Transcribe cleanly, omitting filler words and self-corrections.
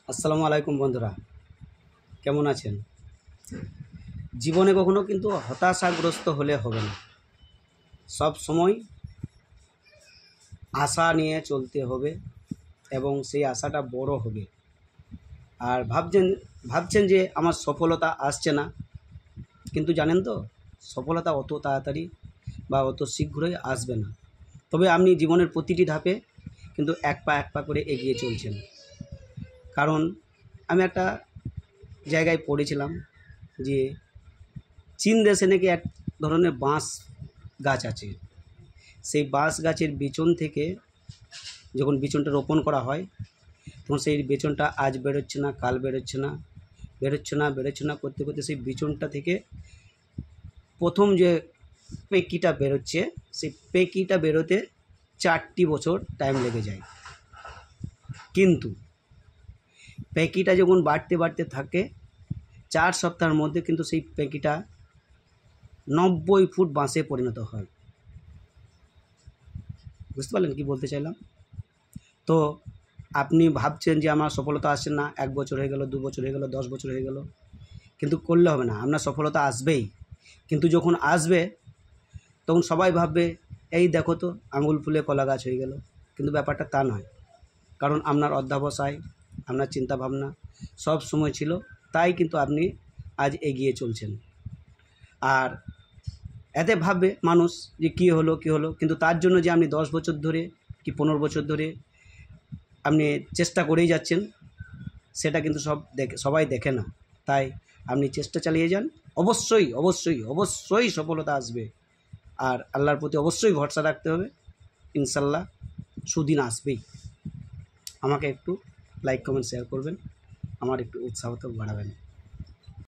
আসসালামু আলাইকুম বন্ধুরা, কেমন আছেন? জীবনে কখনো কিন্তু হতাশাগ্রস্ত হলে হবে না। সব সময় আশা নিয়ে চলতে হবে এবং সেই আশাটা বড় হবে। আর ভাবছেন যে আমার সফলতা আসছে না, কিন্তু জানেন তো সফলতা অত তাড়াতাড়ি বা অত শীঘ্রই আসবে না। তবে আপনি জীবনের প্রতিটি ধাপে কিন্তু এক পা করে এগিয়ে চলছেন। কারণ আমি একটা জায়গায় পড়েছিলাম যে চীন দেশে নাকি এক ধরনের বাঁশ গাছ আছে। সেই বাঁশ গাছের বিচন থেকে যখন বিচনটা রোপণ করা হয়, তখন সেই বিচনটা আজ বেরোচ্ছে না, কাল বেরোচ্ছে না করতে করতে সেই বিচনটা থেকে প্রথম যে পেকিটা বেরোচ্ছে, সেই পেকিটা বেরোতে 4টি বছর টাইম লেগে যায়। কিন্তু পেকিটা যখন বাড়তে থাকে 4 সপ্তাহের মধ্যে কিন্তু সেই পেকিটা 90 ফুট বাঁশে পরিণত হয়। বুঝতে পারলেন কি বলতে চাইলাম? তো আপনি ভাবছেন যে আমার সফলতা আসছে না, 1 বছর হয়ে গেল, 2 বছর হয়ে গেল, 10 বছর হয়ে গেল, কিন্তু করলে হবে না। আপনার সফলতা আসবেই, কিন্তু যখন আসবে তখন সবাই ভাববে এই দেখো তো আঙুল ফুলে কলা গাছ হয়ে গেল। কিন্তু ব্যাপারটা তা নয়, কারণ আপনার অধ্যবসায়, আপনার চিন্তাভাবনা সব সময় ছিল, তাই কিন্তু আপনি আজ এগিয়ে চলছেন। আর এতে ভাববে মানুষ যে কী হলো, কিন্তু তার জন্য যে আপনি 10 বছর ধরে কি 15 বছর ধরে আপনি চেষ্টা করেই যাচ্ছেন, সেটা কিন্তু সবাই দেখে না। তাই আপনি চেষ্টা চালিয়ে যান, অবশ্যই সফলতা আসবে। আর আল্লাহর প্রতি অবশ্যই ভরসা রাখতে হবে, ইনশাল্লাহ সুদিন আসবেই। আমাকে একটু লাইক কমেন্ট শেয়ার করবেন, আমার একটু উৎসাহ তো বাড়াবেন।